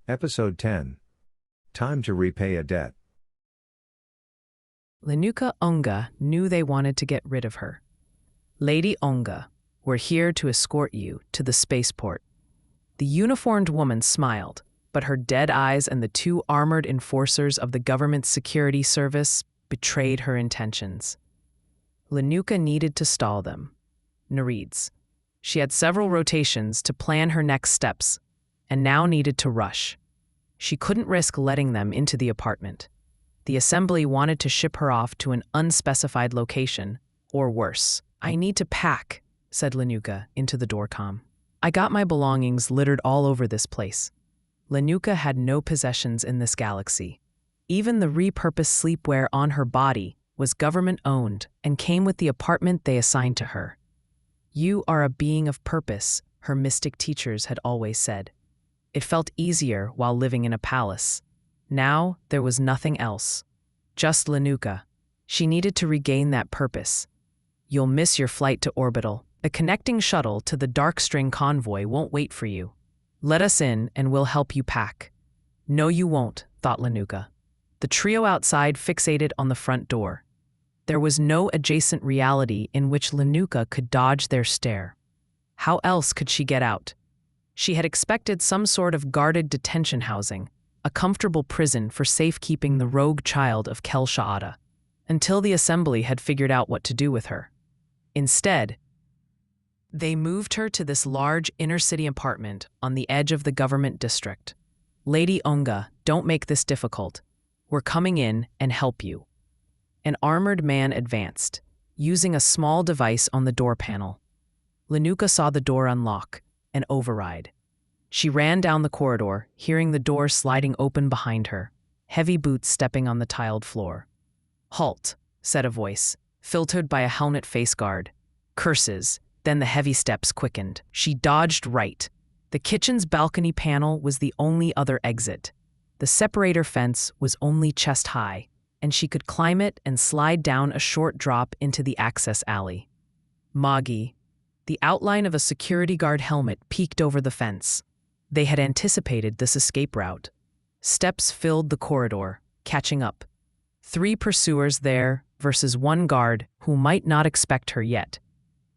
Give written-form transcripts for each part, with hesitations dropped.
Episode 10. Time to repay a debt. Linuka Omga knew they wanted to get rid of her. Lady Omga, we're here to escort you to the spaceport. The uniformed woman smiled, but her dead eyes and the two armored enforcers of the government security service betrayed her intentions. Linuka needed to stall them. Nereids. She had several rotations to plan her next steps, and now needed to rush. She couldn't risk letting them into the apartment. The assembly wanted to ship her off to an unspecified location, or worse. "I need to pack," said Linuka into the doorcom. "I got my belongings littered all over this place." Linuka had no possessions in this galaxy. Even the repurposed sleepwear on her body was government-owned and came with the apartment they assigned to her. "You are a being of purpose," her mystic teachers had always said. It felt easier while living in a palace. Now there was nothing else. Just Linuka. She needed to regain that purpose. "You'll miss your flight to orbital. A connecting shuttle to the Darkstring convoy won't wait for you. Let us in and we'll help you pack." "No, you won't," thought Linuka. The trio outside fixated on the front door. There was no adjacent reality in which Linuka could dodge their stare. How else could she get out? She had expected some sort of guarded detention housing, a comfortable prison for safekeeping the rogue child of Kel Sha'ada, until the assembly had figured out what to do with her. Instead, they moved her to this large inner-city apartment on the edge of the government district. "Lady Omga, don't make this difficult. We're coming in and help you." An armored man advanced, using a small device on the door panel. Linuka saw the door unlock, an override. She ran down the corridor, hearing the door sliding open behind her, heavy boots stepping on the tiled floor. "Halt," said a voice, filtered by a helmet face guard. Curses, then the heavy steps quickened. She dodged right. The kitchen's balcony panel was the only other exit. The separator fence was only chest high, and she could climb it and slide down a short drop into the access alley. Magi. The outline of a security guard helmet peeked over the fence. They had anticipated this escape route. Steps filled the corridor, catching up. 3 pursuers there versus 1 guard who might not expect her yet.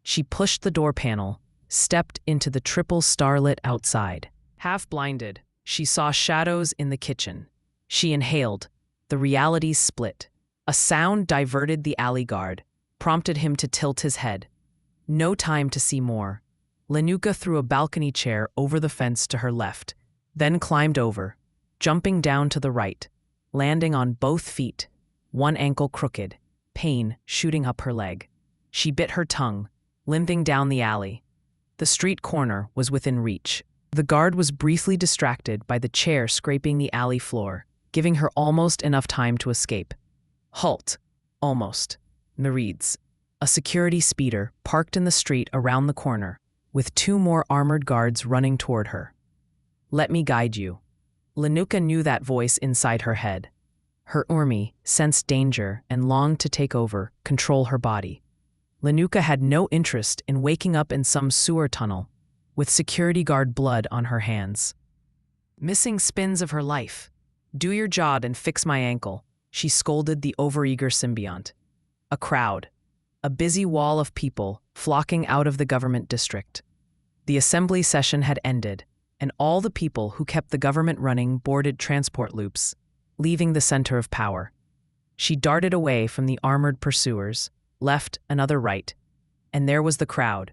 She pushed the door panel, stepped into the triple starlit outside. Half blinded, she saw shadows in the kitchen. She inhaled. The realities split. A sound diverted the alley guard, prompted him to tilt his head. No time to see more. Linuka threw a balcony chair over the fence to her left, then climbed over, jumping down to the right, landing on both feet, one ankle crooked, pain shooting up her leg. She bit her tongue, limping down the alley. The street corner was within reach. The guard was briefly distracted by the chair scraping the alley floor, giving her almost enough time to escape. "Halt." Almost. Nereids. A security speeder parked in the street around the corner, with 2 more armored guards running toward her. "Let me guide you." Linuka knew that voice inside her head. Her Urmi sensed danger and longed to take over, control her body. Linuka had no interest in waking up in some sewer tunnel, with security guard blood on her hands. Missing spins of her life. "Do your job and fix my ankle," she scolded the overeager symbiont. A crowd. A busy wall of people flocking out of the government district. The assembly session had ended, and all the people who kept the government running boarded transport loops, leaving the center of power. She darted away from the armored pursuers, left another right, and there was the crowd,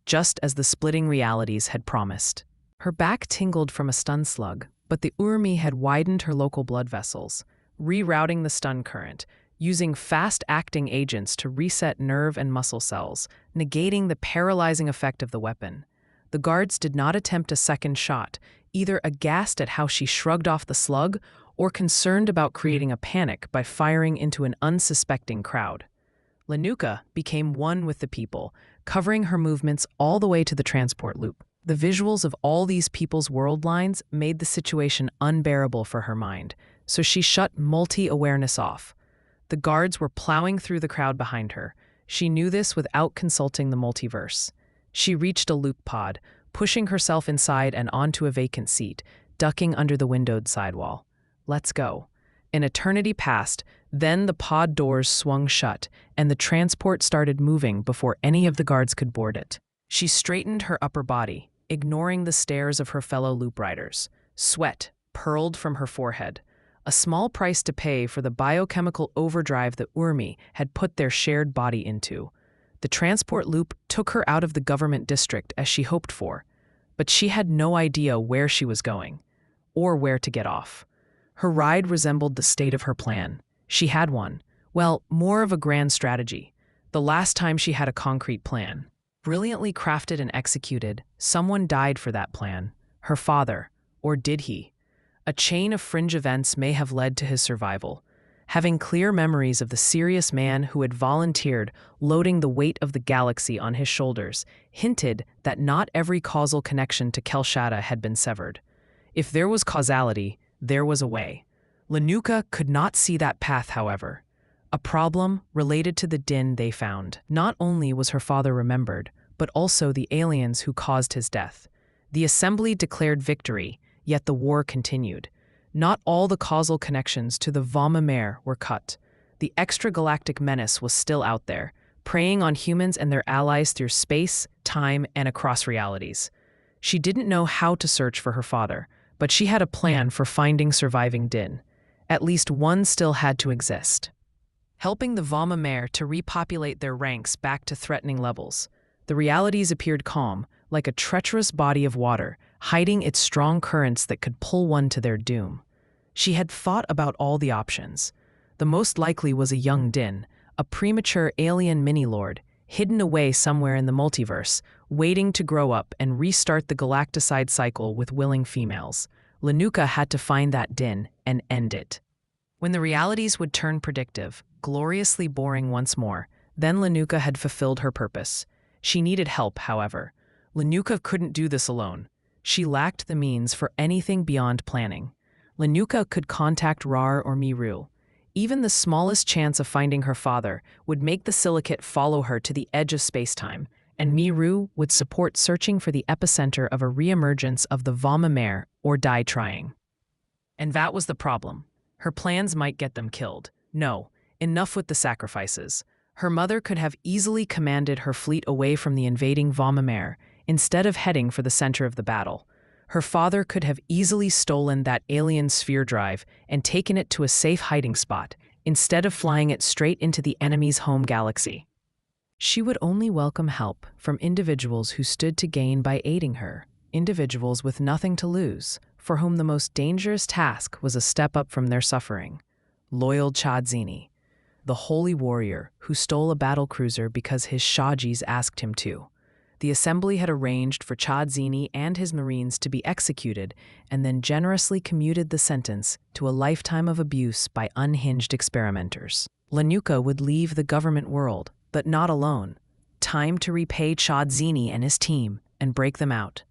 just as the splitting realities had promised. Her back tingled from a stun slug, but the Urmi had widened her local blood vessels, rerouting the stun current, using fast-acting agents to reset nerve and muscle cells, negating the paralyzing effect of the weapon. The guards did not attempt a second shot, either aghast at how she shrugged off the slug or concerned about creating a panic by firing into an unsuspecting crowd. Linuka became one with the people, covering her movements all the way to the transport loop. The visuals of all these people's world lines made the situation unbearable for her mind, so she shut multi-awareness off. The guards were plowing through the crowd behind her. She knew this without consulting the multiverse. She reached a loop pod, pushing herself inside and onto a vacant seat, ducking under the windowed sidewall. Let's go. An eternity passed, then the pod doors swung shut, and the transport started moving before any of the guards could board it. She straightened her upper body, ignoring the stares of her fellow loop riders. Sweat purled from her forehead, a small price to pay for the biochemical overdrive that Urmi had put their shared body into. The transport loop took her out of the government district as she hoped for, but she had no idea where she was going, or where to get off. Her ride resembled the state of her plan. She had one. Well, more of a grand strategy. The last time she had a concrete plan. Brilliantly crafted and executed, someone died for that plan. Her father. Or did he? A chain of fringe events may have led to his survival. Having clear memories of the serious man who had volunteered, loading the weight of the galaxy on his shoulders, hinted that not every causal connection to Kelshada had been severed. If there was causality, there was a way. Linuka could not see that path, however. A problem related to the din they found. Not only was her father remembered, but also the aliens who caused his death. The assembly declared victory, yet the war continued. Not all the causal connections to the Vamamare were cut. The extragalactic menace was still out there, preying on humans and their allies through space, time, and across realities. She didn't know how to search for her father, but she had a plan for finding surviving din. At least one still had to exist. Helping the Vamamare to repopulate their ranks back to threatening levels. The realities appeared calm, like a treacherous body of water, hiding its strong currents that could pull one to their doom. She had thought about all the options. The most likely was a young din, a premature alien mini-lord, hidden away somewhere in the multiverse, waiting to grow up and restart the Galacticide cycle with willing females. Linuka had to find that din and end it. When the realities would turn predictive, gloriously boring once more, then Linuka had fulfilled her purpose. She needed help, however. Linuka couldn't do this alone. She lacked the means for anything beyond planning. Linuka could contact Rar or Miru. Even the smallest chance of finding her father would make the silicate follow her to the edge of spacetime, and Miru would support searching for the epicenter of a reemergence of the Vamamare or die trying. And that was the problem. Her plans might get them killed. No, enough with the sacrifices. Her mother could have easily commanded her fleet away from the invading Vamamare, instead of heading for the center of the battle. Her father could have easily stolen that alien sphere drive and taken it to a safe hiding spot, instead of flying it straight into the enemy's home galaxy. She would only welcome help from individuals who stood to gain by aiding her, individuals with nothing to lose, for whom the most dangerous task was a step up from their suffering. Loyal Cha Dzeeny, the holy warrior who stole a battlecruiser because his Shajis asked him to. The assembly had arranged for Cha Dzeeny and his marines to be executed and then generously commuted the sentence to a lifetime of abuse by unhinged experimenters. Linuka would leave the government world, but not alone. Time to repay Cha Dzeeny and his team and break them out.